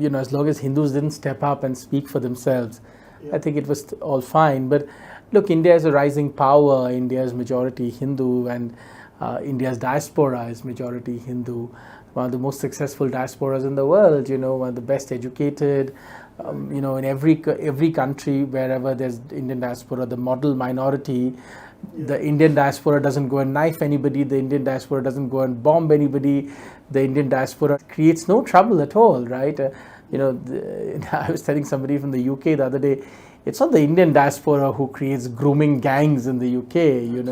as long as Hindus didn't step up and speak for themselves, I think it was all fine. But look, India is a rising power. India is majority Hindu, and India's diaspora is majority Hindu. One of the most successful diasporas in the world, one of the best educated, in every country, wherever there's Indian diaspora, the model minority, the Indian diaspora doesn't go and knife anybody, the Indian diaspora doesn't go and bomb anybody, the Indian diaspora creates no trouble at all, right? I was telling somebody from the UK the other day, it's not the Indian diaspora who creates grooming gangs in the UK,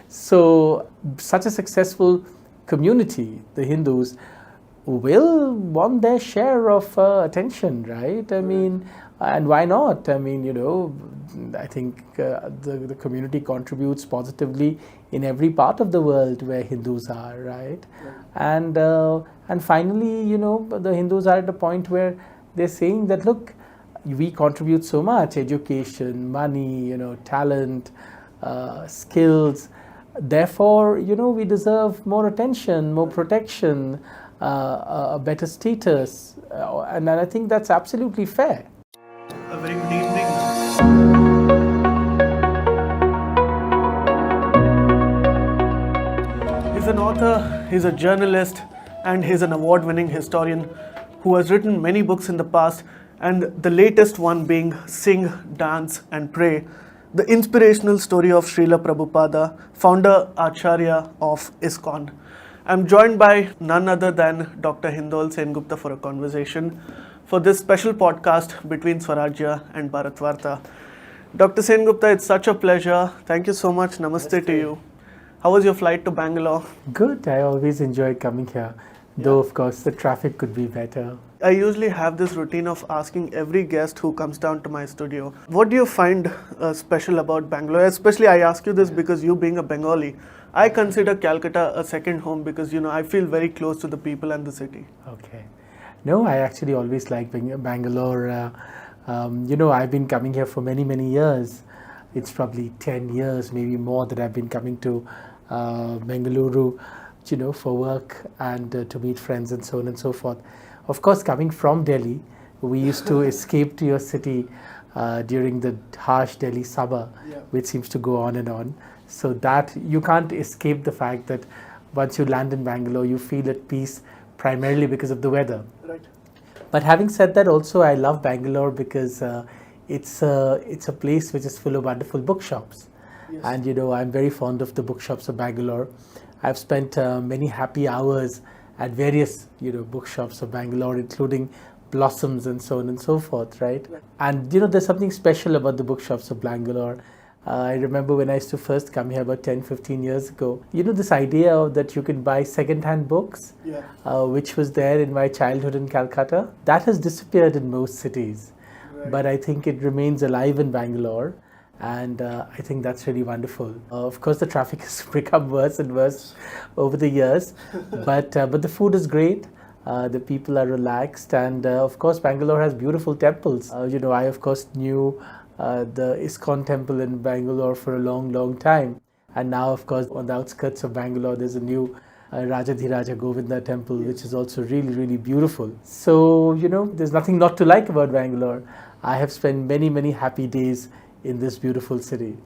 So, such a successful community, the Hindus, will want their share of attention, right? I mean, and why not? I mean, I think the community contributes positively in every part of the world where Hindus are, right? And finally, the Hindus are at a point where they're saying that, look, we contribute so much, education, money, talent, skills. Therefore, we deserve more attention, more protection, a better status, and I think that's absolutely fair. A very good evening. He's an author, he's a journalist, and he's an award-winning historian who has written many books in the past, and the latest one being Sing, Dance and Pray, the inspirational story of Srila Prabhupada, founder Acharya of Iskcon. I'm joined by none other than Dr. Hindol Sengupta for a conversation for this special podcast between Swarajya and Bharatvaarta. Dr. Sengupta, it's such a pleasure. Thank you so much. Namaste to you. How was your flight to Bangalore? Good. I always enjoy coming here, though of course the traffic could be better. I usually have this routine of asking every guest who comes down to my studio, what do you find special about Bangalore? Especially I ask you this because you being a Bengali, I consider Calcutta a second home because, I feel very close to the people and the city. Okay. No, I actually always like Bangalore. I've been coming here for many, many years. It's probably 10 years, maybe more, that I've been coming to Bengaluru, for work and to meet friends and so on and so forth. Of course, coming from Delhi, we used to escape to your city during the harsh Delhi summer, which seems to go on and on. So that you can't escape the fact that once you land in Bangalore, you feel at peace primarily because of the weather. Right. But having said that, also I love Bangalore because it's a place which is full of wonderful bookshops. Yes. And I'm very fond of the bookshops of Bangalore. I've spent many happy hours at various bookshops of Bangalore, including Blossoms and so on and so forth, right? And there's something special about the bookshops of Bangalore. I remember when I used to first come here about 10-15 years ago, this idea of that you can buy second-hand books, which was there in my childhood in Calcutta, that has disappeared in most cities. Right. But I think it remains alive in Bangalore. And I think that's really wonderful. Of course, the traffic has become worse and worse over the years, but the food is great. The people are relaxed, and of course, Bangalore has beautiful temples. I of course knew the Iskcon temple in Bangalore for a long, long time, and now, of course, on the outskirts of Bangalore, there's a new Rajadhiraja Govinda temple, which is also really, really beautiful. So there's nothing not to like about Bangalore. I have spent many, many happy days in this beautiful city.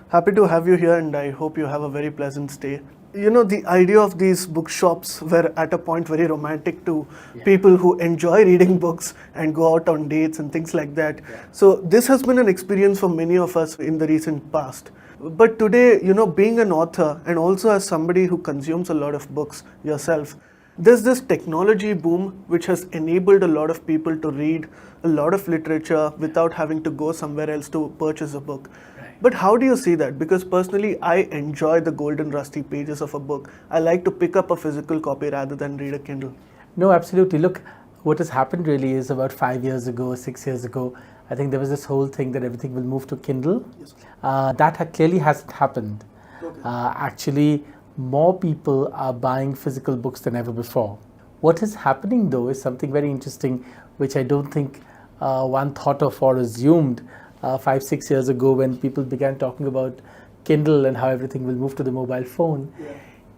Happy to have you here, and I hope you have a very pleasant stay. The idea of these bookshops were at a point very romantic to people who enjoy reading books and go out on dates and things like that. So this has been an experience for many of us in the recent past. But today, being an author and also as somebody who consumes a lot of books yourself, there's this technology boom which has enabled a lot of people to read a lot of literature without having to go somewhere else to purchase a book. Right. But how do you see that? Because personally, I enjoy the golden rusty pages of a book. I like to pick up a physical copy rather than read a Kindle. No, absolutely. Look, what has happened really is about 5 years ago, 6 years ago, I think there was this whole thing that everything will move to Kindle. Yes. That clearly hasn't happened. Okay. Actually, more people are buying physical books than ever before. What is happening though is something very interesting, which I don't think one thought of or assumed 5-6 years ago when people began talking about Kindle and how everything will move to the mobile phone,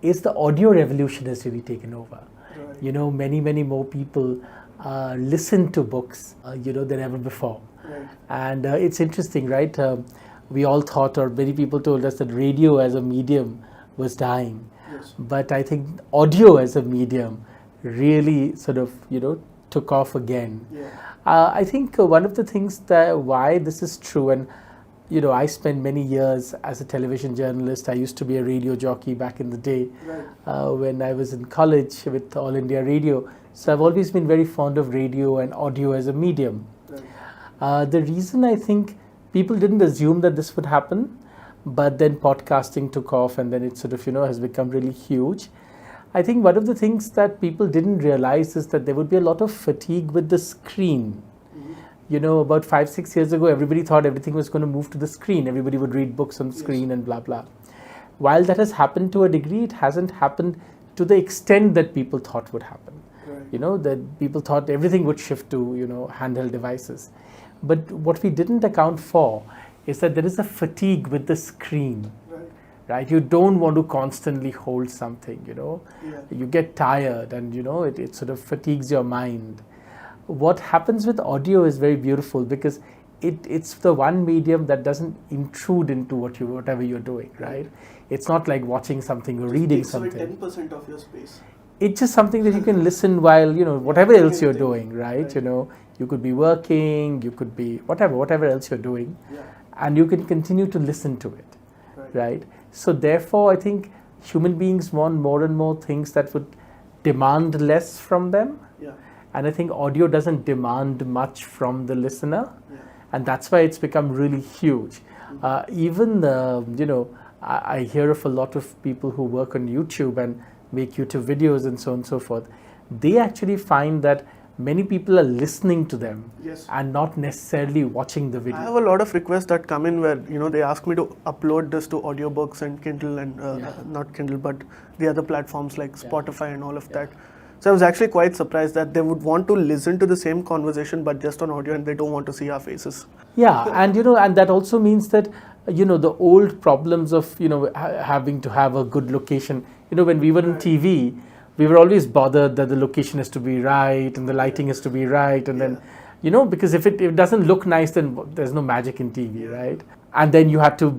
is the audio revolution has really taken over. Right. Many more people listen to books, than ever before. Right. And it's interesting, right? We all thought, or many people told us, that radio as a medium was dying. Yes. But I think audio as a medium really sort of, took off again. Yeah. I think one of the things that why this is true, and I spent many years as a television journalist. I used to be a radio jockey back in the day, Right. when I was in college with All India Radio. So I've always been very fond of radio and audio as a medium. Right. The reason I think people didn't assume that this would happen, but then podcasting took off, and then it sort of has become really huge. I think one of the things that people didn't realize is that there would be a lot of fatigue with the screen. About 5-6 years ago, everybody thought everything was going to move to the screen. Everybody would read books on the screen and blah, blah. While that has happened to a degree, it hasn't happened to the extent that people thought would happen. Right. That people thought everything would shift to, handheld devices. But what we didn't account for is that there is a fatigue with the screen. Right? You don't want to constantly hold something, Yeah. You get tired, and, it sort of fatigues your mind. What happens with audio is very beautiful, because it's the one medium that doesn't intrude into whatever you're doing, right? It's not like watching something or reading something. 10% of your space. It's just something that you can listen while, whatever else you're doing, right? Right. You could be working, you could be whatever else you're doing, Yeah. and you can continue to listen to it, right? So therefore, I think human beings want more and more things that would demand less from them. Yeah. And I think audio doesn't demand much from the listener, Yeah. and that's why it's become really huge. Even, I hear of a lot of people who work on YouTube and make YouTube videos and so on and so forth. They actually find that many people are listening to them, Yes. and not necessarily watching the video. I have a lot of requests that come in where they ask me to upload this to audiobooks and Kindle and not Kindle but the other platforms like Spotify and all of that. So I was actually quite surprised that they would want to listen to the same conversation but just on audio, and they don't want to see our faces. Yeah, and and that also means that the old problems of having to have a good location. When we were in TV, we were always bothered that the location has to be right and the lighting has to be right, and then because if it doesn't look nice, then there's no magic in TV, right? And then you had to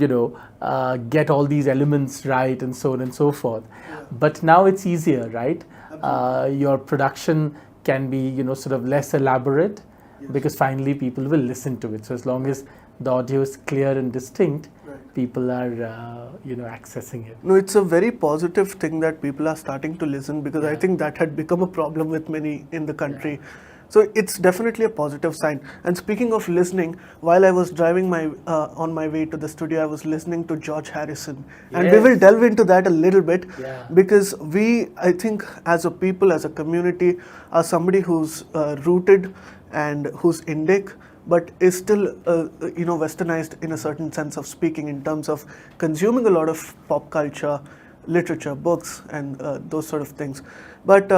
get all these elements right and so on and so forth. But now it's easier, right? Your production can be sort of less elaborate, because finally people will listen to it. So as long as the audio is clear and distinct, people are accessing it. No, it's a very positive thing that people are starting to listen, because I think that had become a problem with many in the country. So it's definitely a positive sign. And speaking of listening, while I was driving on my way to the studio, I was listening to George Harrison. And we will delve into that a little bit, because we, I think, as a people, as a community, are somebody who's rooted and who's Indic, but is still, westernized in a certain sense of speaking, in terms of consuming a lot of pop culture, literature, books, and those sort of things. But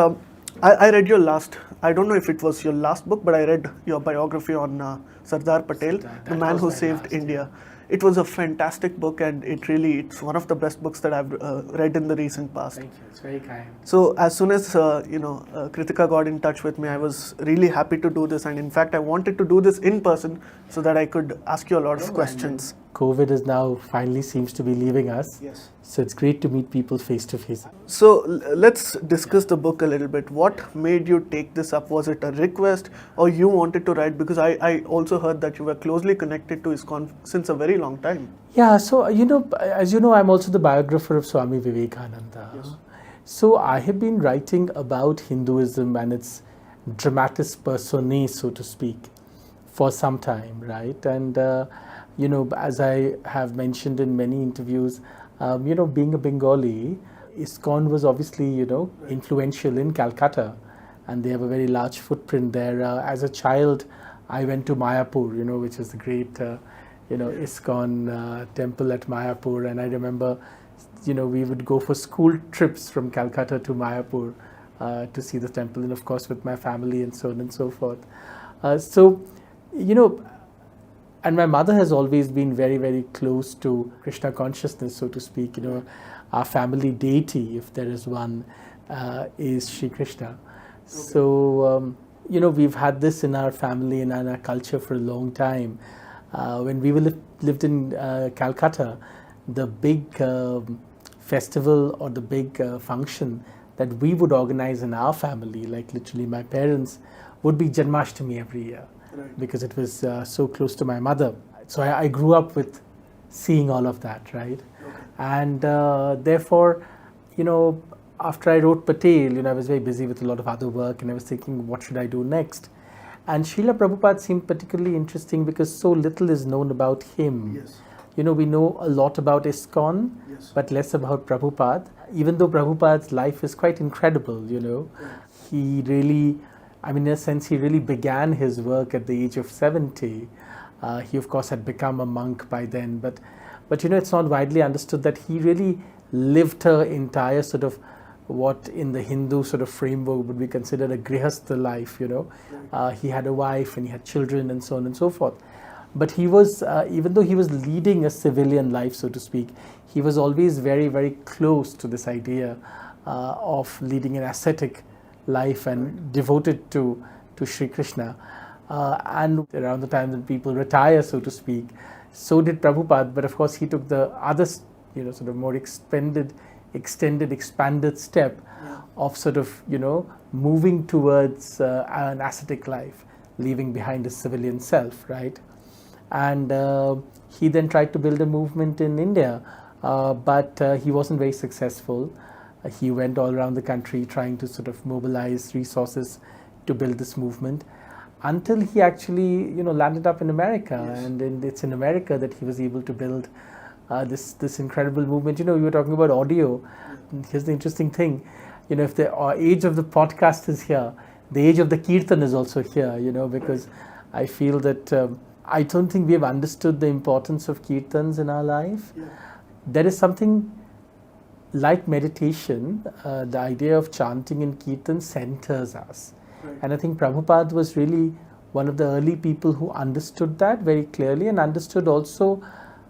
I read your I don't know if it was your last book, but I read your biography on Sardar Patel, the man who saved India. It was a fantastic book, and it's one of the best books that I've read in the recent past. Thank you. It's very kind. So as soon as Kritika got in touch with me, I was really happy to do this, and in fact I wanted to do this in person so that I could ask you a lot of questions. COVID is now finally seems to be leaving us. Yes. So it's great to meet people face to face. So let's discuss the book a little bit. What made you take this up? Was it a request, or you wanted to write? Because I also heard that you were closely connected to Iskon since a very long time. Yeah, so as you know, I'm also the biographer of Swami Vivekananda. Yes. So I have been writing about Hinduism and its dramatis personae, so to speak, for some time, right? And as I have mentioned in many interviews, being a Bengali, Iskcon was obviously, influential in Calcutta, and they have a very large footprint there. As a child, I went to Mayapur, which is the great, Iskcon temple at Mayapur, and I remember, we would go for school trips from Calcutta to Mayapur to see the temple, and of course with my family and so on and so forth. And my mother has always been very, very close to Krishna consciousness, so to speak. Our family deity, if there is one, is Shri Krishna. So, we've had this in our family and in our culture for a long time. When we lived in Calcutta, the big festival or the big function that we would organize in our family, like literally my parents, would be Janmashtami every year, because it was so close to my mother. So I grew up with seeing all of that, right? And therefore, after I wrote Patel, I was very busy with a lot of other work, and I was thinking, what should I do next? And Srila Prabhupada seemed particularly interesting because so little is known about him. Yes. We know a lot about Iskon, Yes. but less about Prabhupada. Even though Prabhupada's life is quite incredible, he really, in a sense, he really began his work at the age of 70. He, of course, had become a monk by then, but it's not widely understood that he really lived her entire sort of what in the Hindu sort of framework would be considered a grihastha life, He had a wife and he had children and so on and so forth. But he was, even though he was leading a civilian life, so to speak, he was always very, very close to this idea of leading an ascetic life and devoted to Sri Krishna. And around the time that people retire, so to speak, so did Prabhupada, but of course he took the other, sort of more expanded step of sort of, moving towards an ascetic life, leaving behind his civilian self, right? And he then tried to build a movement in India, but he wasn't very successful. He went all around the country trying to sort of mobilize resources to build this movement, until he actually, landed up in America. Yes. And it's in America that he was able to build this incredible movement. We were talking about audio. Here's the interesting thing. If the age of the podcast is here, the age of the kirtan is also here, because I feel that I don't think we have understood the importance of kirtans in our life. Yeah. There is something like meditation, the idea of chanting in kirtan centers us. Right. And I think Prabhupada was really one of the early people who understood that very clearly, and understood also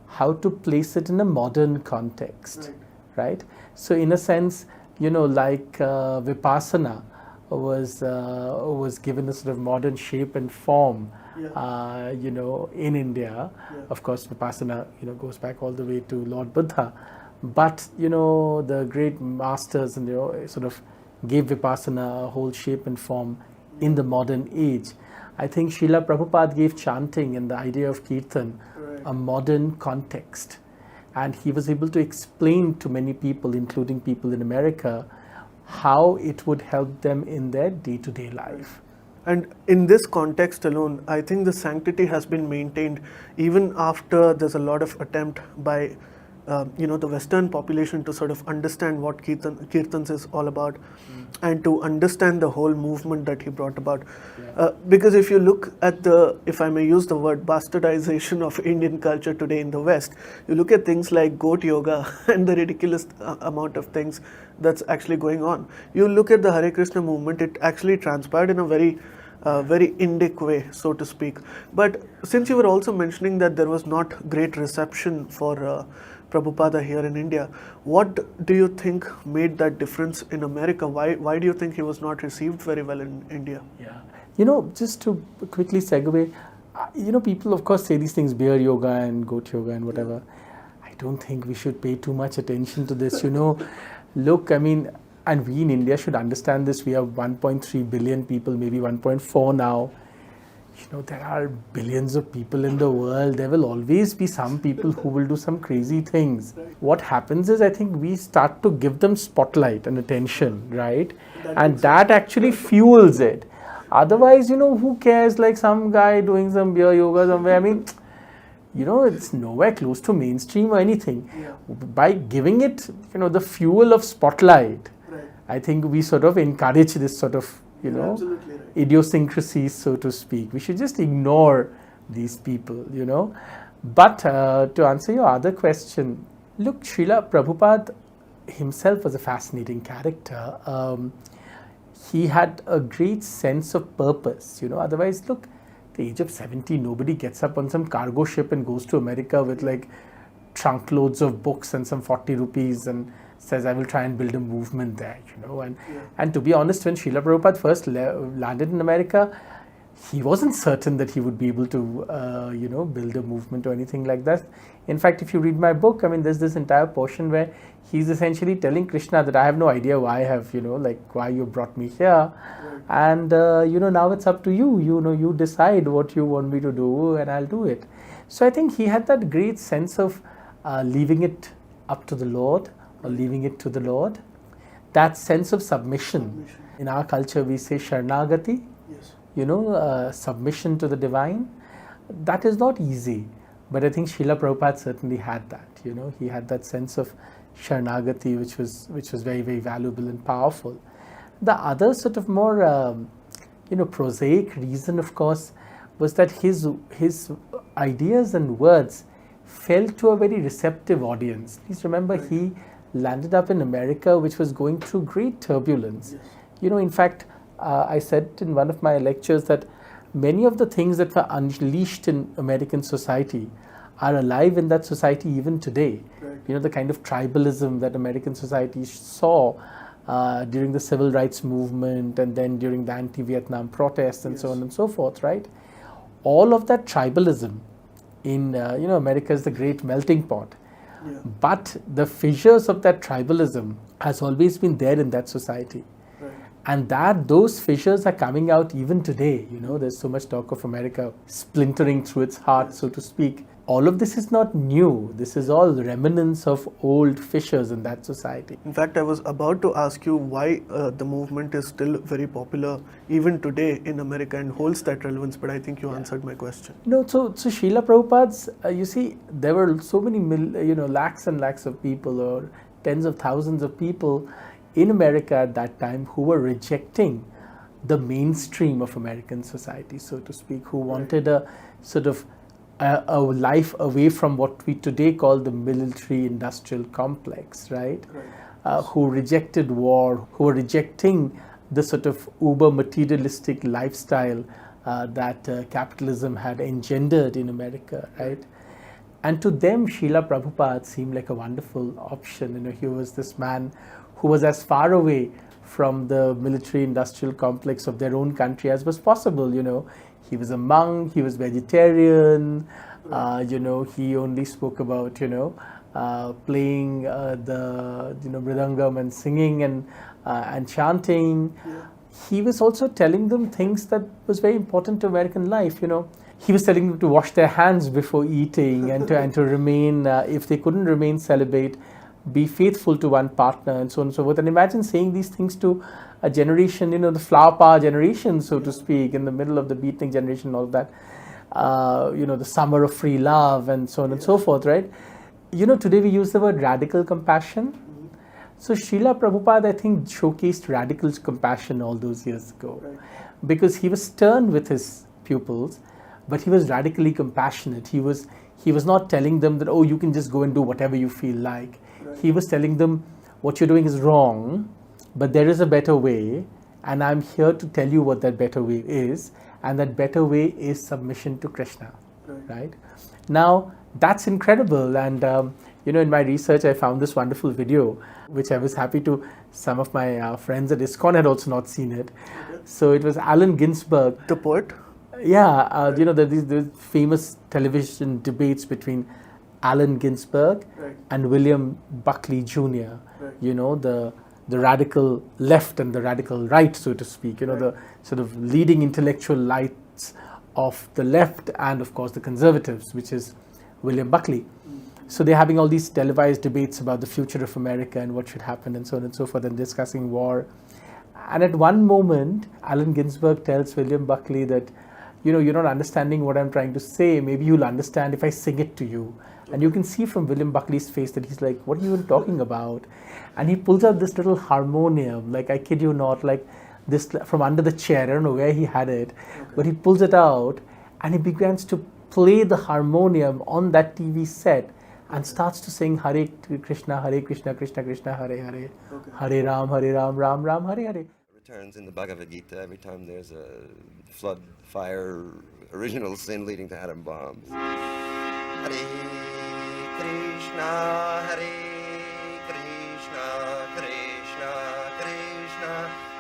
how to place it in a modern context, right? So in a sense, like Vipassana was given a sort of modern shape and form, in India. Yeah. Of course, Vipassana, goes back all the way to Lord Buddha. But, the great masters, and sort of gave Vipassana a whole shape and form in the modern age. I think Srila Prabhupada gave chanting and the idea of kirtan a modern context. And he was able to explain to many people, including people in America, how it would help them in their day-to-day life. And in this context alone, I think the sanctity has been maintained even after there's a lot of attempt by the Western population to sort of understand what Kirtans is all about, and to understand the whole movement that he brought about. Yeah. Because if you look at if I may use the word, bastardization of Indian culture today in the West, you look at things like goat yoga and the ridiculous amount of things that's actually going on. You look at the Hare Krishna movement, it actually transpired in a very Indic way, so to speak. But since you were also mentioning that there was not great reception for Prabhupada here in India, what do you think made that difference in America? Why do you think he was not received very well in India? Yeah, just to quickly segue, people of course say these things, bear yoga and goat yoga and whatever. I don't think we should pay too much attention to this. Look, and we in India should understand this. We have 1.3 billion people, maybe 1.4 now. There are billions of people in the world. There will always be some people who will do some crazy things. What happens is, I think we start to give them spotlight and attention, right? And that actually fuels it. Otherwise, who cares? Like some guy doing some beer yoga somewhere. It's nowhere close to mainstream or anything. Yeah. By giving it, the fuel of spotlight, I think we sort of encourage this sort of, idiosyncrasies, so to speak. We should just ignore these people, But to answer your other question, look, Srila Prabhupada himself was a fascinating character. He had a great sense of purpose, Otherwise, look, at the age of 70, nobody gets up on some cargo ship and goes to America with like trunk loads of books and some 40 rupees and says, I will try and build a movement there, And to be honest, when Srila Prabhupada first landed in America, he wasn't certain that he would be able to, build a movement or anything like that. In fact, if you read my book, there's this entire portion where he's essentially telling Krishna that I have no idea why I have, why you brought me here. And, now it's up to you. You decide what you want me to do and I'll do it. So I think he had that great sense of leaving it up to the Lord or leaving it to the Lord. That sense of submission. In our culture, we say Sharanagati. Yes. Submission to the divine. That is not easy. But I think Srila Prabhupada certainly had that. He had that sense of Sharanagati, which was very, very valuable and powerful. The other sort of more, prosaic reason, of course, was that his ideas and words fell to a very receptive audience. Please remember, he landed up in America, which was going through great turbulence. Yes. In fact, I said in one of my lectures that many of the things that were unleashed in American society are alive in that society even today. Right. The kind of tribalism that American society saw during the civil rights movement and then during the anti-Vietnam protests and so on and so forth, right? All of that tribalism in, America is the great melting pot. Yeah. But the fissures of that tribalism has always been there in that society. Right. And those fissures are coming out even today. There's so much talk of America splintering through its heart, so to speak. All of this is not new. This is all remnants of old fissures in that society. In fact, I was about to ask you why the movement is still very popular even today in America and holds that relevance, but I think you answered my question. No, so Srila Prabhupada's, you see, there were so many, lakhs and lakhs of people or tens of thousands of people in America at that time who were rejecting the mainstream of American society, so to speak, who wanted a sort of a life away from what we today call the military-industrial complex, right? Who rejected war, who were rejecting the sort of uber-materialistic lifestyle that capitalism had engendered in America, right? And to them, Srila Prabhupada seemed like a wonderful option. He was this man who was as far away from the military-industrial complex of their own country as was possible, He was a monk, he was vegetarian, he only spoke about, playing the, mridangam and singing and chanting. Yeah. He was also telling them things that was very important to American life, He was telling them to wash their hands before eating and to remain, if they couldn't remain celibate, be faithful to one partner and so on and so forth. And imagine saying these things to a generation, the flower power generation, so to speak, in the middle of the beatnik generation, all of that, the summer of free love and so on and so forth, right? Today we use the word radical compassion. So Srila Prabhupada, I think, showcased radical compassion all those years ago, because he was stern with his pupils, but he was radically compassionate. He was not telling them that, oh, you can just go and do whatever you feel like. He was telling them, what you're doing is wrong, but there is a better way, and I'm here to tell you what that better way is, and that better way is submission to Krishna, right? Now, that's incredible, and in my research, I found this wonderful video, which I was happy to, some of my friends at Iskcon had also not seen it. So it was Allen Ginsberg. The poet? Yeah, the famous television debates between Allen Ginsberg and William Buckley Jr., the radical left and the radical right, so to speak, the sort of leading intellectual lights of the left and, of course, the conservatives, which is William Buckley. So they're having all these televised debates about the future of America and what should happen and so on and so forth, and discussing war. And at one moment, Allen Ginsberg tells William Buckley that, you're not understanding what I'm trying to say. Maybe you'll understand if I sing it to you. And you can see from William Buckley's face that he's like, what are you even talking about? And he pulls out this little harmonium, like, I kid you not, like this from under the chair. I don't know where he had it, but he pulls it out and he begins to play the harmonium on that TV set and starts to sing Hare Krishna, Krishna Krishna, Hare Hare, Hare Ram, Ram Ram, Hare Hare. Returns in the Bhagavad Gita every time there's a flood, fire, original sin leading to atom bombs. Hare Krishna, Hare Krishna, Krishna Krishna,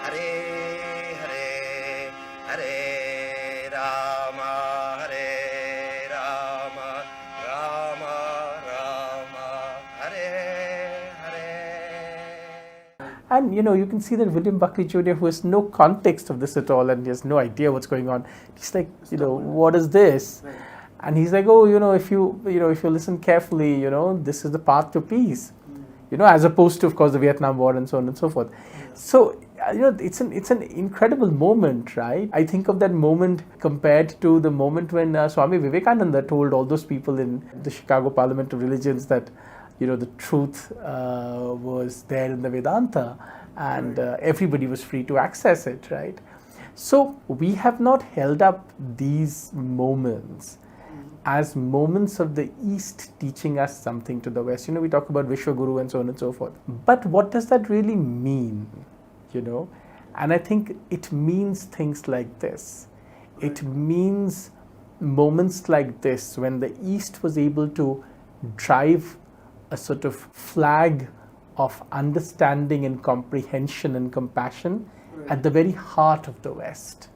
Hare Hare, Hare Rama, Hare Rama, Rama Rama, Hare Hare. And you can see that William Buckley Jr., who has no context of this at all and he has no idea what's going on, he's like, what is this? Right. And he's like, oh, if you listen carefully, this is the path to peace. As opposed to, of course, the Vietnam War and so on and so forth. So, it's an incredible moment, right? I think of that moment compared to the moment when Swami Vivekananda told all those people in the Chicago Parliament of Religions that, the truth was there in the Vedanta and everybody was free to access it, right? So, we have not held up these moments as moments of the East teaching us something to the West. We talk about Vishwaguru and so on and so forth. But what does that really mean? And I think it means things like this. It means moments like this when the East was able to drive a sort of flag of understanding and comprehension and compassion at the very heart of the West.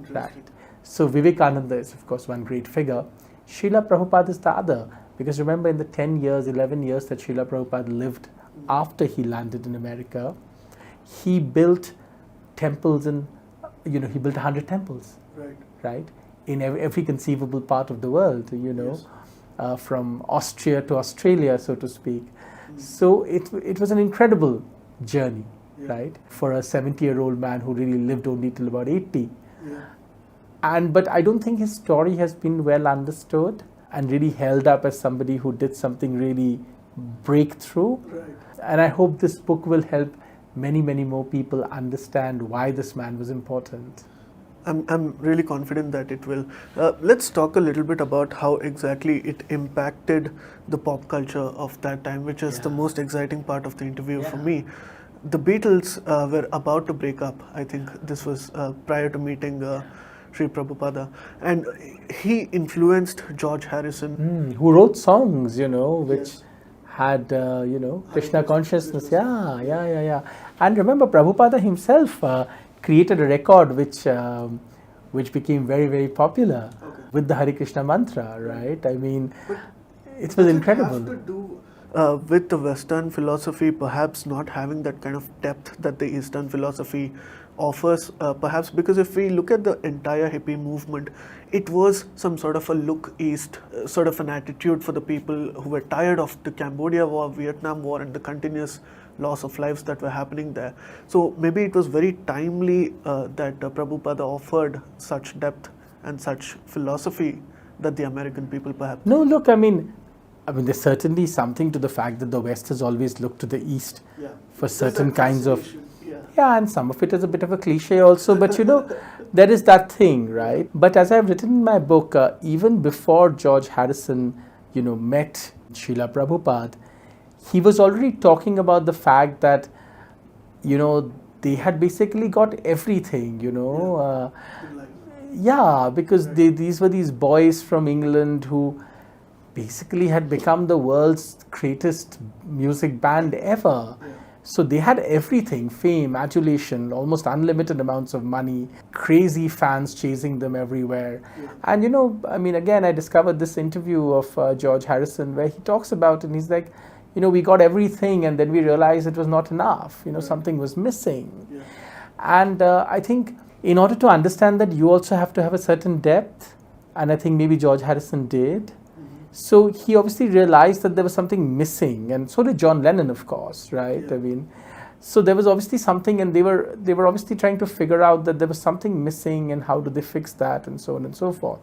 Right. So Vivekananda is, of course, one great figure. Srila Prabhupada is the other. Because remember, in the 10 years, 11 years that Srila Prabhupada lived after he landed in America, he built temples he built 100 temples. Right? In every conceivable part of the world, Yes. From Austria to Australia, so to speak. So it was an incredible journey, right? For a 70-year-old man who really lived only till about 80. But I don't think his story has been well understood and really held up as somebody who did something really breakthrough. Right. And I hope this book will help many, many more people understand why this man was important. I'm really confident that it will. Let's talk a little bit about how exactly it impacted the pop culture of that time, which is the most exciting part of the interview for me. The Beatles were about to break up. I think this was prior to meeting Sri Prabhupada, and he influenced George Harrison, who wrote songs, which had, Krishna consciousness. Yeah. And remember, Prabhupada himself created a record which became very, very popular with the Hare Krishna mantra, right? I mean, it was incredible. Does it have to do with the Western philosophy perhaps not having that kind of depth that the Eastern philosophy offers? Perhaps because if we look at the entire hippie movement, it was some sort of a look east, sort of an attitude for the people who were tired of the Cambodia War, Vietnam War, and the continuous loss of lives that were happening there. So maybe it was very timely that Prabhupada offered such depth and such philosophy that the American people perhaps... No, look, I mean, there's certainly something to the fact that the West has always looked to the East for certain kinds of... and some of it is a bit of a cliche also, but there is that thing, right? But as I've written in my book, even before George Harrison, met Srila Prabhupada, he was already talking about the fact that, they had basically got everything, because these were these boys from England who basically had become the world's greatest music band ever. So they had everything, fame, adulation, almost unlimited amounts of money, crazy fans chasing them everywhere. And again, I discovered this interview of George Harrison where he talks about it and he's like, we got everything and then we realized it was not enough, something was missing. And I think in order to understand that, you also have to have a certain depth, and I think maybe George Harrison did. So he obviously realized that there was something missing, and so did John Lennon, of course, right? So there was obviously something, and they were obviously trying to figure out that there was something missing, and how do they fix that, and so on and so forth.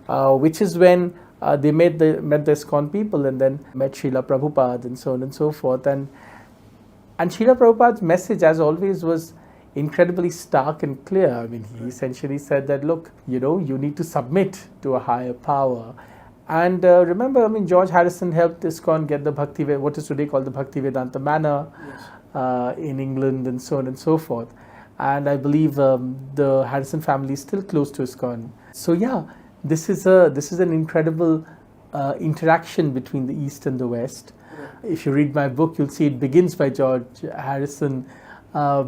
Which is when they met the Iskon people, and then met Srila Prabhupada, and so on and so forth. And Srila Prabhupada's message, as always, was incredibly stark and clear. He essentially said that, look, you need to submit to a higher power. And remember, George Harrison helped Iskon get the what is today called the Bhaktivedanta Manor in England, and so on and so forth. And I believe the Harrison family is still close to Iskon. So this is an incredible interaction between the East and the West. If you read my book, you'll see it begins by George Harrison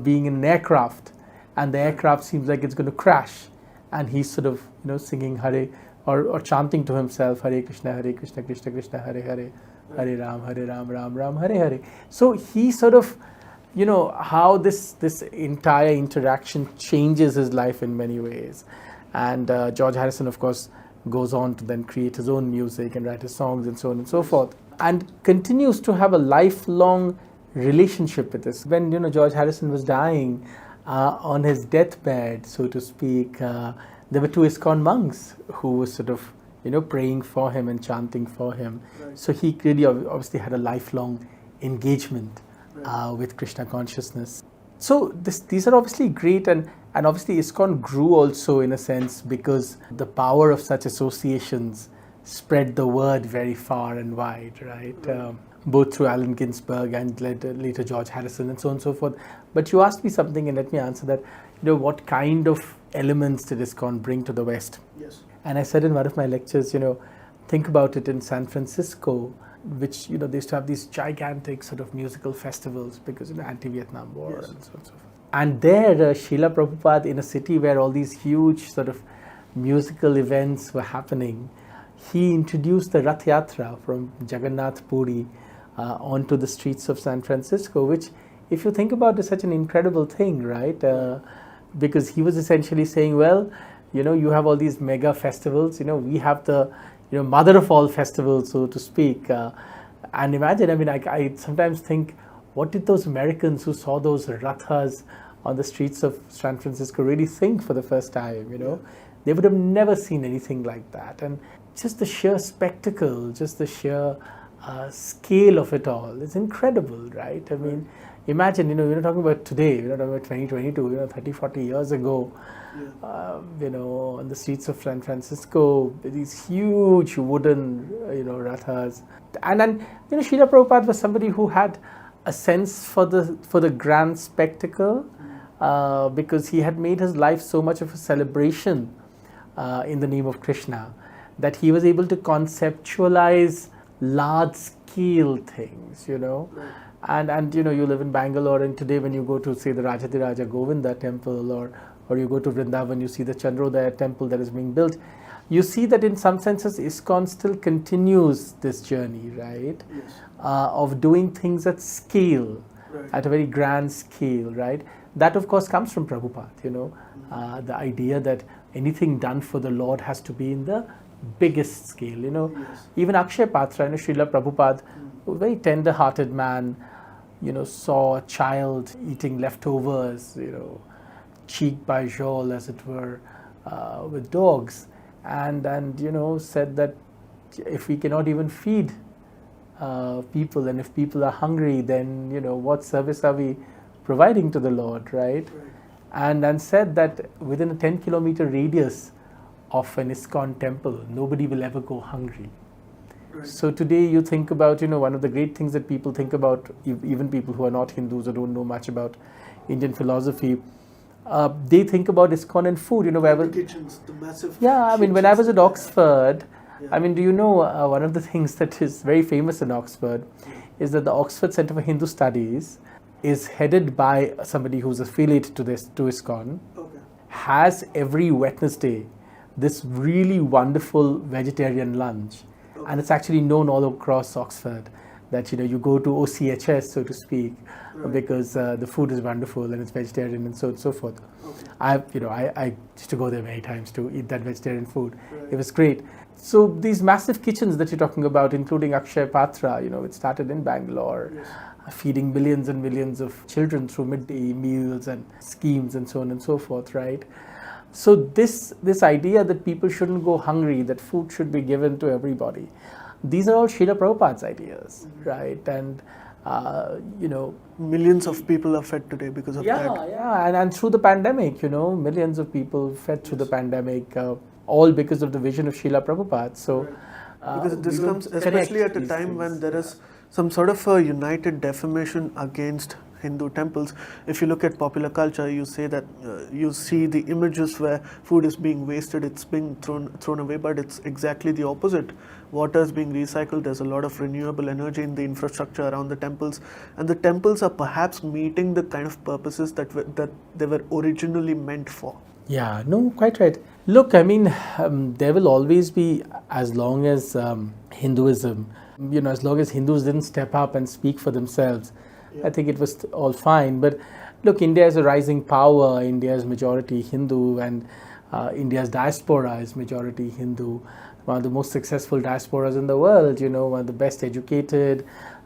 being in an aircraft, and the aircraft seems like it's going to crash, and he's sort of singing Hare or chanting to himself, Hare Krishna, Krishna Krishna, Hare Hare, Hare Ram, Ram Ram, Hare Hare. So he sort of, how this entire interaction changes his life in many ways. And George Harrison, of course, goes on to then create his own music and write his songs and so on and so forth, and continues to have a lifelong relationship with this. When George Harrison was dying, on his deathbed, so to speak, there were two Iskcon monks who were sort of praying for him and chanting for him. Right. So he really obviously had a lifelong engagement with Krishna consciousness. So these are obviously great, and obviously Iskcon grew also in a sense because the power of such associations spread the word very far and wide, right? Both through Allen Ginsberg and later George Harrison and so on and so forth. But you asked me something, and let me answer that. What kind of elements did Iskcon bring to the West? Yes. And I said in one of my lectures, think about it in San Francisco, which, they used to have these gigantic sort of musical festivals because of the anti-Vietnam War. Yes. And so on and so forth. And there, Srila Prabhupada, in a city where all these huge sort of musical events were happening, he introduced the Rath Yatra from Jagannath Puri onto the streets of San Francisco, which, if you think about it, is such an incredible thing, right? Because he was essentially saying, well, you have all these mega festivals, we have the, mother of all festivals, so to speak. And imagine, I sometimes think, what did those Americans who saw those rathas on the streets of San Francisco really think for the first time, They would have never seen anything like that. And just the sheer spectacle, just the sheer scale of it all is incredible, right? Imagine, we're not talking about today, we're not talking about 2022, 30, 40 years ago, on the streets of San Francisco, these huge wooden, rathas. And then, Srila Prabhupada was somebody who had a sense for the grand spectacle, because he had made his life so much of a celebration in the name of Krishna, that he was able to conceptualize large-scale things, And you live in Bangalore, and today when you go to, say, the Rajadiraja Govinda temple, or you go to Vrindavan, you see the Chandrodaya temple that is being built, you see that in some senses Iskcon still continues this journey, right? Yes. Of doing things at scale, right, at a very grand scale, right? That, of course, comes from Prabhupada, the idea that anything done for the Lord has to be in the biggest scale, Yes. Even Akshay Patra, Srila Prabhupada, a very tender-hearted man, saw a child eating leftovers, cheek by jowl, as it were, with dogs, and said that if we cannot even feed people, and if people are hungry, then what service are we providing to the Lord, right? And said that within a 10-kilometer radius of an Iskcon temple, nobody will ever go hungry. Right. So today you think about, one of the great things that people think about, even people who are not Hindus or don't know much about Indian philosophy, they think about Iskcon and food, the kitchens, the massive when I was at Oxford, do you know one of the things that is very famous in Oxford is that the Oxford Center for Hindu Studies is headed by somebody who's affiliated to Iskcon, has every Wednesday this really wonderful vegetarian lunch, and it's actually known all across Oxford that you go to OCHS, so to speak, because the food is wonderful and it's vegetarian and so on and so forth. I used to go there many times to eat that vegetarian food. It was great. So these massive kitchens that you're talking about, including Akshay Patra, it started in Bangalore, feeding millions and millions of children through midday meals and schemes and so on and so forth, right? So this idea that people shouldn't go hungry, that food should be given to everybody, these are all Srila Prabhupada's ideas, right? And millions of people are fed today because of that. And through the pandemic, millions of people fed through the pandemic, all because of the vision of Srila Prabhupada. So because this comes especially at a time when there is some sort of a united defamation against Hindu temples, if you look at popular culture, you say that you see the images where food is being wasted, it's being thrown away, but it's exactly the opposite. Water is being recycled. There's a lot of renewable energy in the infrastructure around the temples, and the temples are perhaps meeting the kind of purposes that they were originally meant for. Yeah, no, quite right. Look, I mean, there will always be, as long as Hinduism, as long as Hindus didn't step up and speak for themselves, I think it was all fine. But look, India is a rising power. India is majority Hindu, and India's diaspora is majority Hindu. One of the most successful diasporas in the world, one of the best educated,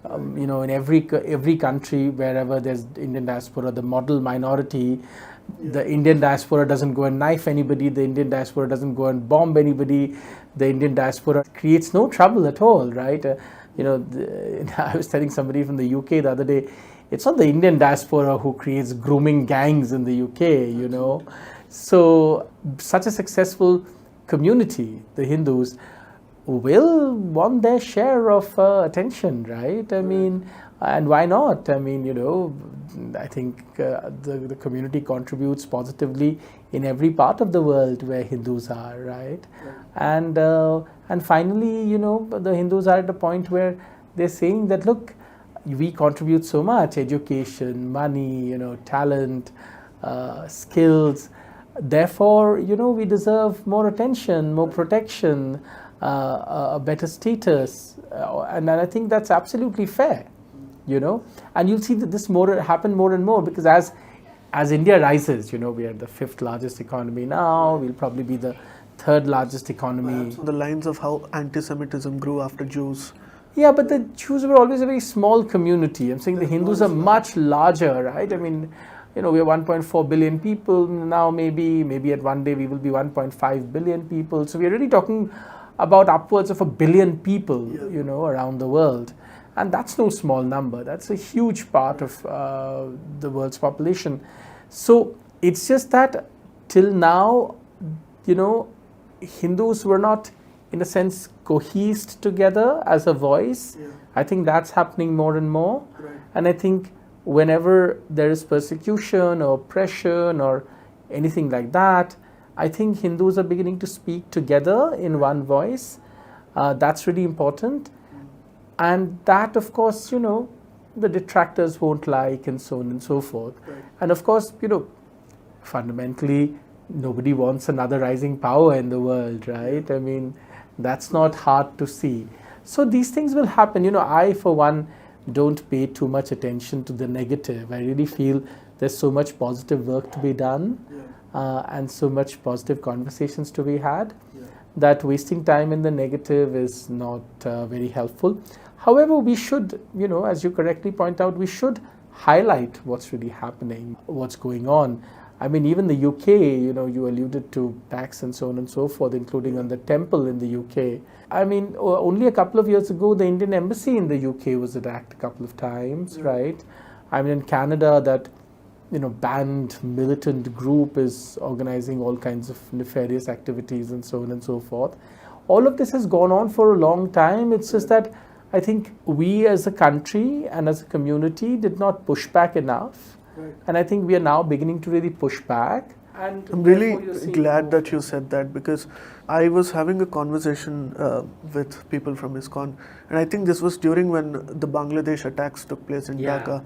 in every country, wherever there's Indian diaspora, the model minority. The Indian diaspora doesn't go and knife anybody. The Indian diaspora doesn't go and bomb anybody. The Indian diaspora creates no trouble at all, right? I was telling somebody from the UK the other day, it's not the Indian diaspora who creates grooming gangs in the UK, So, such a successful community, the Hindus, will want their share of attention, right? I mean, and why not? I mean, I think the community contributes positively in every part of the world where Hindus are, right? And finally, the Hindus are at a point where they're saying that, look, we contribute so much: education, money, talent, skills. Therefore, we deserve more attention, more protection, a better status, and I think that's absolutely fair. And you'll see that this happen more and more, because as India rises, we are the 5th largest economy now. We'll probably be the 3rd largest economy. Perhaps on the lines of how anti-Semitism grew after Jews. Yeah, but the Jews were always a very small community. I'm saying the Hindus are much larger, right? I mean, we are 1.4 billion people now. Maybe at one day we will be 1.5 billion people. So we are really talking about upwards of 1 billion people, around the world. And that's no small number. That's a huge part of the world's population. So it's just that till now, Hindus were not, in a sense, cohesed together as a voice. I think that's happening more and more. Right. And I think whenever there is persecution or oppression or anything like that, I think Hindus are beginning to speak together in one voice. That's really important. And that, of course, the detractors won't like, and so on and so forth. Right. And of course, fundamentally, nobody wants another rising power in the world, right? I mean, that's not hard to see. So these things will happen. I, for one, don't pay too much attention to the negative. I really feel there's so much positive work to be done, and so much positive conversations to be had, that wasting time in the negative is not very helpful. However, we should, as you correctly point out, we should highlight what's really happening, what's going on. I mean, even the UK, you alluded to tax and so on and so forth, including on the temple in the UK. I mean, only a couple of years ago, the Indian embassy in the UK was attacked a couple of times, right? I mean, in Canada, that, banned militant group is organizing all kinds of nefarious activities and so on and so forth. All of this has gone on for a long time. It's just that I think we as a country and as a community did not push back enough. Right. And I think we are now beginning to really push back. And I'm really glad that you said that, because I was having a conversation with people from Iskon, and I think this was during when the Bangladesh attacks took place in Dhaka.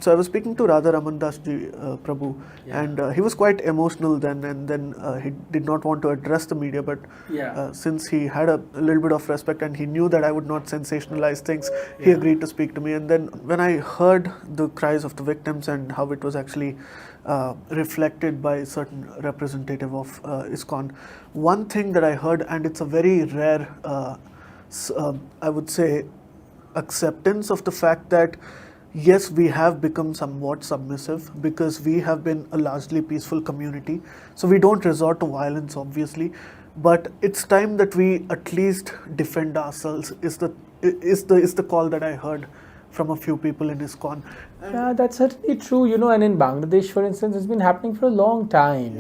So I was speaking to Radha Ramandas ji Prabhu, and he was quite emotional then, and then he did not want to address the media, but since he had a little bit of respect and he knew that I would not sensationalize things, he agreed to speak to me. And then when I heard the cries of the victims and how it was actually reflected by a certain representative of Iskon, one thing that I heard, and it's a very rare, I would say, acceptance of the fact that yes, we have become somewhat submissive because we have been a largely peaceful community, so we don't resort to violence, obviously, but it's time that we at least defend ourselves is the call that I heard from a few people in Iskon. Yeah, that's certainly true, and in Bangladesh, for instance, it's been happening for a long time,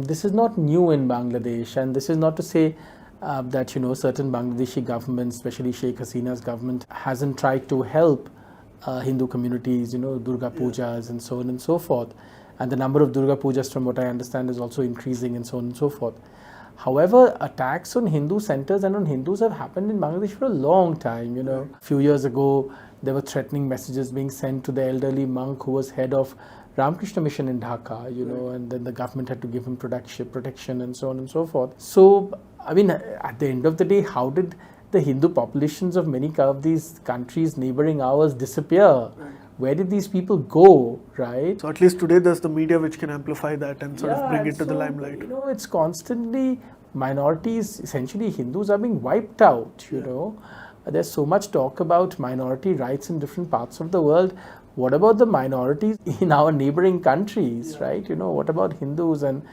This is not new in Bangladesh, and this is not to say that, certain Bangladeshi governments, especially Sheikh Hasina's government, hasn't tried to help Hindu communities, Durga Pujas and so on and so forth. And the number of Durga Pujas, from what I understand, is also increasing and so on and so forth. However, attacks on Hindu centers and on Hindus have happened in Bangladesh for a long time. A few years ago, there were threatening messages being sent to the elderly monk who was head of Ramakrishna Mission in Dhaka, and then the government had to give him protection and so on and so forth. So, I mean, at the end of the day, how did the Hindu populations of many of these countries neighboring ours disappear? Where did these people go, right? So at least today there's the media which can amplify that and sort of bring it to the limelight. It's constantly minorities, essentially Hindus are being wiped out, There's so much talk about minority rights in different parts of the world. What about the minorities in our neighboring countries, right? What about Hindus and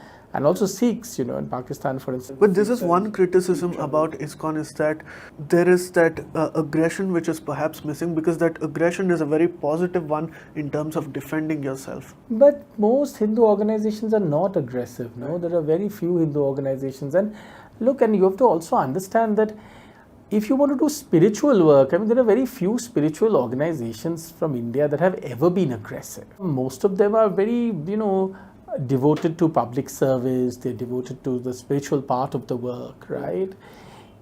also Sikhs, in Pakistan, for instance. But this is one criticism about Iskcon, is that there is that aggression which is perhaps missing, because that aggression is a very positive one in terms of defending yourself. But most Hindu organizations are not aggressive, no? There are very few Hindu organizations. And look, and you have to also understand that if you want to do spiritual work, there are very few spiritual organizations from India that have ever been aggressive. Most of them are very, devoted to public service, they're devoted to the spiritual part of the work, right?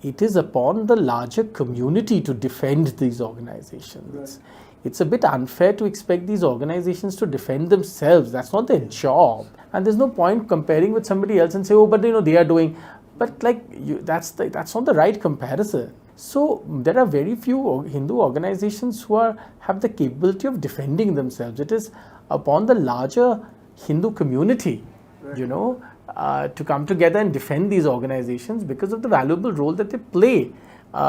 It is upon the larger community to defend these organizations. Right. It's a bit unfair to expect these organizations to defend themselves. That's not their job. And there's no point comparing with somebody else and say, but they are doing, but that's not the right comparison. So there are very few Hindu organizations who have the capability of defending themselves. It is upon the larger Hindu community, to come together and defend these organizations because of the valuable role that they play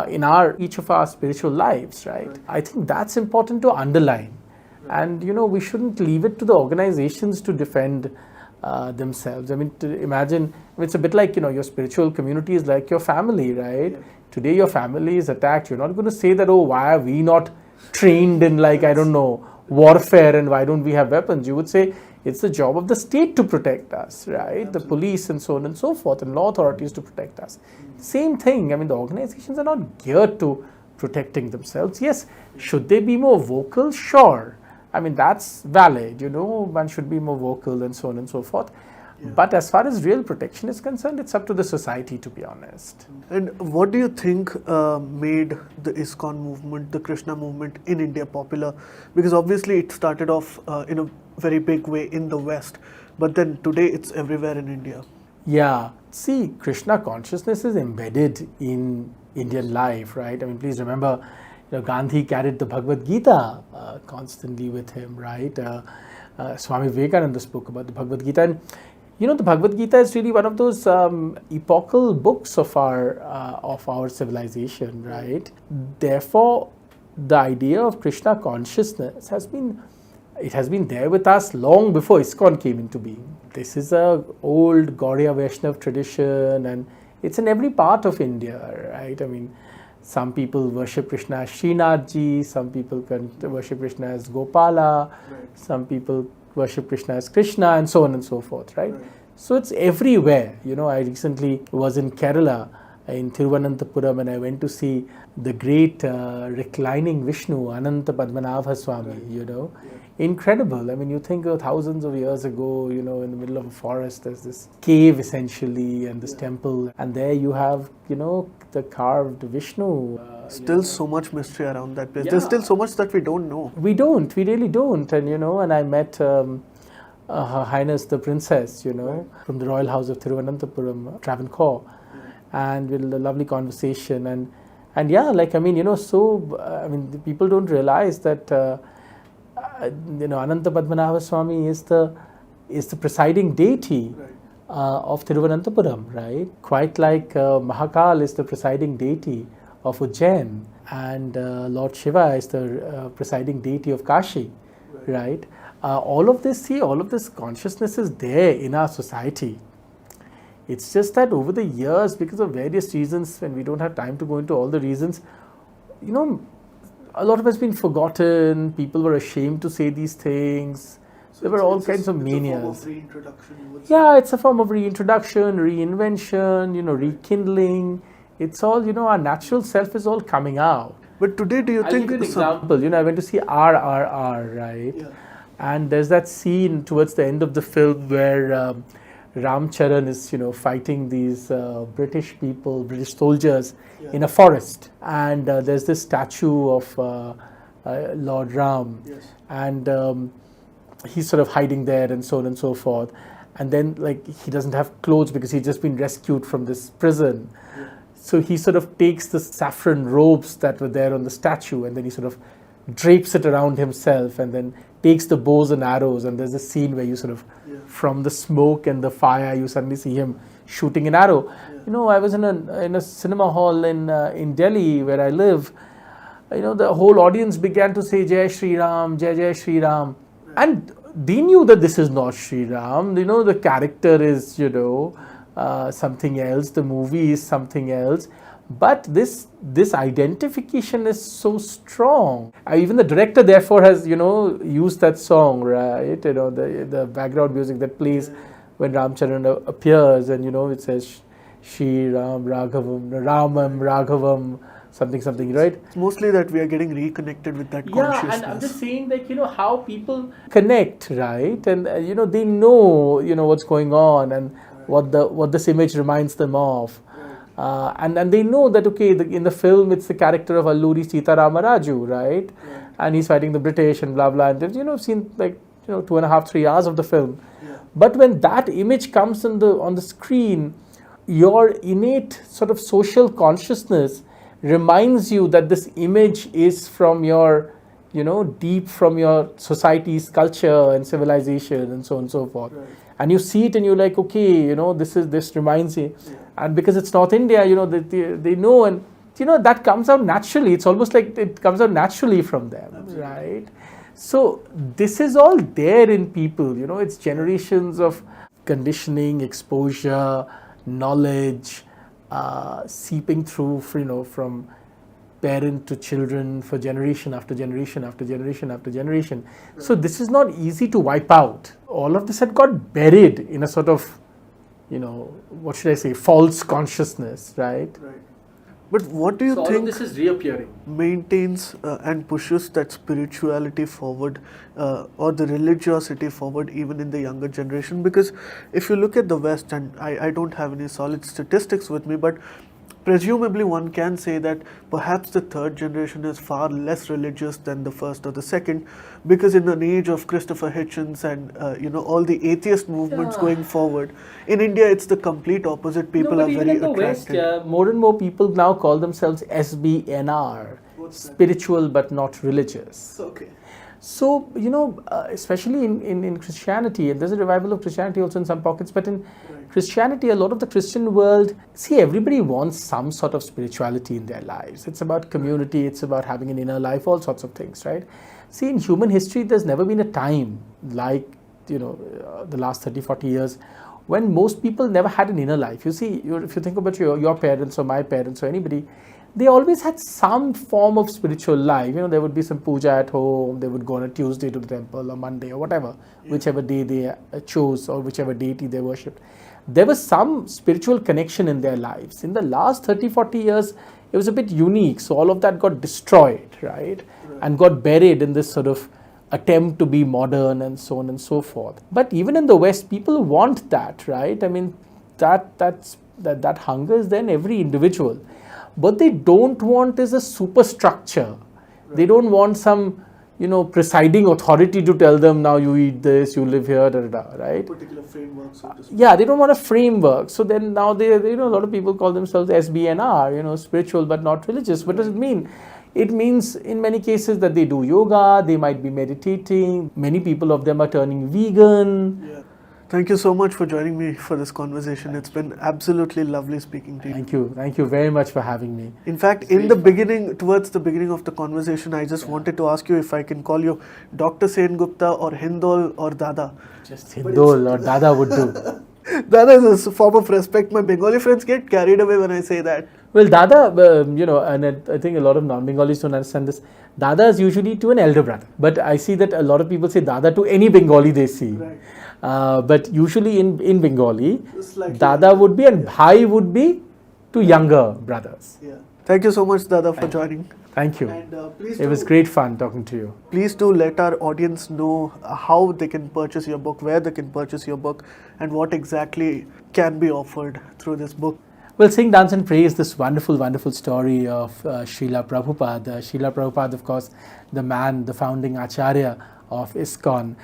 in each of our spiritual lives, right? I think that's important to underline. And, we shouldn't leave it to the organizations to defend themselves. To imagine, it's a bit like, your spiritual community is like your family, right? Yeah. Today your family is attacked. You're not going to say that, why are we not trained in warfare, and why don't we have weapons? You would say, it's the job of the state to protect us, right? Absolutely. The police and so on and so forth, and law authorities to protect us. Same thing. The organizations are not geared to protecting themselves. Yes, should they be more vocal? Sure. That's valid, one should be more vocal and so on and so forth. Yeah. But as far as real protection is concerned, it's up to the society, to be honest. And what do you think made the Iskcon movement, the Krishna movement in India popular? Because obviously it started off in a very big way in the West, but then today it's everywhere in India. Yeah. See, Krishna consciousness is embedded in Indian life, right? Please remember, Gandhi carried the Bhagavad Gita constantly with him, right? Swami Vivekananda spoke about the Bhagavad Gita. And, the Bhagavad Gita is really one of those epochal books of our civilization, right? Therefore, the idea of Krishna consciousness has been there with us long before Iskcon came into being. This is a old Gaudiya Vaishnav tradition, and it's in every part of India, right? Some people worship Krishna as Srinathji, some people worship Krishna as Gopala, right. Some people worship Krishna as Krishna, and so on and so forth, right? So it's everywhere. I recently was in Kerala, in Thiruvananthapuram, and I went to see the great reclining Vishnu, Ananta Padmanabha Swami, right. Incredible. You think of thousands of years ago, in the middle of a forest, there's this cave essentially, and this temple, and there you have, the carved Vishnu. Still so much mystery around that place. Yeah. There's still so much that we don't know. We really don't. And, and I met Her Highness the Princess, right. from the Royal House of Thiruvananthapuram, Travancore, and we had a lovely conversation. And yeah, the people don't realize that, Ananta Padmanabha Swami is the presiding deity, right. Of Thiruvananthapuram, right? Quite like Mahakal is the presiding deity of Ujjain, and Lord Shiva is the presiding deity of Kashi, right? All of this consciousness is there in our society. It's just that over the years, because of various reasons, and we don't have time to go into all the reasons, a lot of it has been forgotten. People were ashamed to say these things. So there were all kinds of manias. It's a form of reintroduction. Yeah, it's a form of reintroduction, reinvention, rekindling. It's all, our natural self is all coming out. But today, do you I'll think... give you an example. I went to see RRR, right? Yeah. And there's that scene towards the end of the film where Ram Charan is, fighting these British soldiers in a forest. And there's this statue of Lord Ram. Yes. And he's sort of hiding there and so on and so forth. And then, he doesn't have clothes because he's just been rescued from this prison. Yeah. So he sort of takes the saffron robes that were there on the statue, and then he sort of drapes it around himself, and then takes the bows and arrows. And there's a scene where you sort of, from the smoke and the fire, you suddenly see him shooting an arrow. Yeah. I was in a cinema hall in Delhi where I live. The whole audience began to say Jai Shri Ram, Jai Jai Shri Ram, and they knew that this is not Shri Ram. The character is, something else. The movie is something else. But this identification is so strong. Even the director, therefore, has, used that song, right? The background music that plays when Ramcharan appears, and, it says Shri Ram Raghavam, Ramam Raghavam, something, right? It's mostly that we are getting reconnected with that consciousness. And I'm just saying, how people connect, right? And, they know, what's going on and what this image reminds them of. And they know that, okay, in the film, it's the character of Alluri Sita Ramaraju, right? And he's fighting the British and blah, blah. And, I've seen 2.5, 3 hours of the film. Yeah. But when that image comes on the screen, your innate sort of social consciousness reminds you that this image is from your, deep from your society's culture and civilization and so on and so forth. Right. And you see it and you're like, okay, this reminds you. Yeah. And because it's North India, they know, and, that comes out naturally. It's almost like it comes out naturally from them, Absolutely. right? So this is all there in people, it's generations of conditioning, exposure, knowledge, seeping through, from parent to children for generation after generation after generation after generation. Right. So this is not easy to wipe out. All of this had got buried in a sort of, what should I say, false consciousness, right? Right. But what do you so think all of this is reappearing? Maintains and pushes that spirituality forward or the religiosity forward even in the younger generation? Because if you look at the West, and I don't have any solid statistics with me, but presumably one can say that perhaps the third generation is far less religious than the first or the second, because in an age of Christopher Hitchens and all the atheist movements going forward, in India it's the complete opposite. People are very in the attracted. West, more and more people now call themselves SBNR, spiritual but not religious. Okay. So, especially in Christianity, and there's a revival of Christianity also in some pockets, but in Christianity, a lot of the Christian world, everybody wants some sort of spirituality in their lives. It's about community, it's about having an inner life, all sorts of things, right? In human history, there's never been a time like, the last 30, 40 years when most people never had an inner life. If you think about your parents or my parents or anybody, they always had some form of spiritual life. There would be some puja at home, they would go on a Tuesday to the temple or Monday or whatever, whichever day they chose or whichever deity they worshipped. There was some spiritual connection in their lives. In the last 30, 40 years, it was a bit unique. So all of that got destroyed, right? And got buried in this sort of attempt to be modern and so on and so forth. But even in the West, people want that, right? That hunger is there in every individual. What they don't want is a superstructure. Right. They don't want some, presiding authority to tell them, now you eat this, you live here, right? Particular framework, so to speak. Yeah, they don't want a framework. So then now a lot of people call themselves SBNR, spiritual but not religious. What does it mean? It means in many cases that they do yoga, they might be meditating. Many people of them are turning vegan. Yeah. Thank you so much for joining me for this conversation. It's been absolutely lovely speaking to you. Thank you. Thank you very much for having me. In fact, towards the beginning of the conversation, I just wanted to ask you if I can call you Dr. Sengupta or Hindol or Dada. Just Hindol or Dada would do. Dada is a form of respect. My Bengali friends get carried away when I say that. Well, Dada, and I think a lot of non-Bengalis don't understand this. Dada is usually to an elder brother. But I see that a lot of people say Dada to any Bengali they see. Right. But usually in Bengali, Dada would be and Bhai would be to younger brothers. Yeah. Thank you so much, Dada, for joining. Thank you. And please It was great fun talking to you. Please do let our audience know how they can purchase your book, where they can purchase your book, and what exactly can be offered through this book. Well, Sing, Dance and Pray is this wonderful, wonderful story of Srila Prabhupada. Srila Prabhupada, of course, the man, the founding Acharya of Iskcon,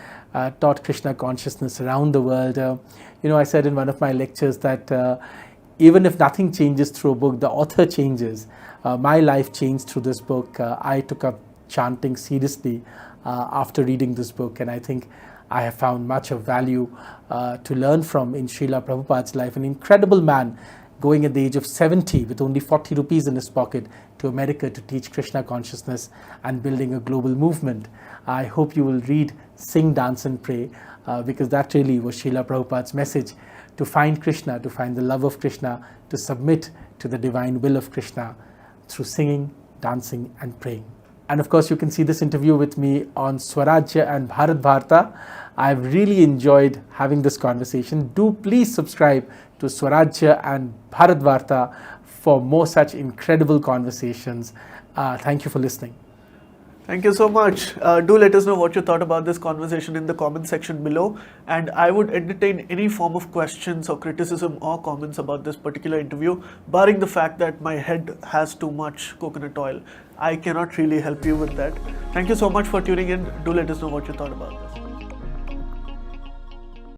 taught Krishna consciousness around the world. I said in one of my lectures that even if nothing changes through a book, the author changes. My life changed through this book. I took up chanting seriously after reading this book, and I think I have found much of value to learn from in Srila Prabhupada's life. An incredible man, going at the age of 70 with only 40 rupees in his pocket to America to teach Krishna consciousness and building a global movement. I hope you will read Sing, Dance and Pray because that really was Srila Prabhupada's message, to find Krishna, to find the love of Krishna, to submit to the divine will of Krishna through singing, dancing and praying. And of course, you can see this interview with me on Swarajya and Bharatvaarta. I've really enjoyed having this conversation. Do please subscribe to Swarajya and Bharatvaarta for more such incredible conversations. Thank you for listening. Thank you so much. Do let us know what you thought about this conversation in the comment section below. And I would entertain any form of questions or criticism or comments about this particular interview, barring the fact that my head has too much coconut oil. I cannot really help you with that. Thank you so much for tuning in. Do let us know what you thought about this.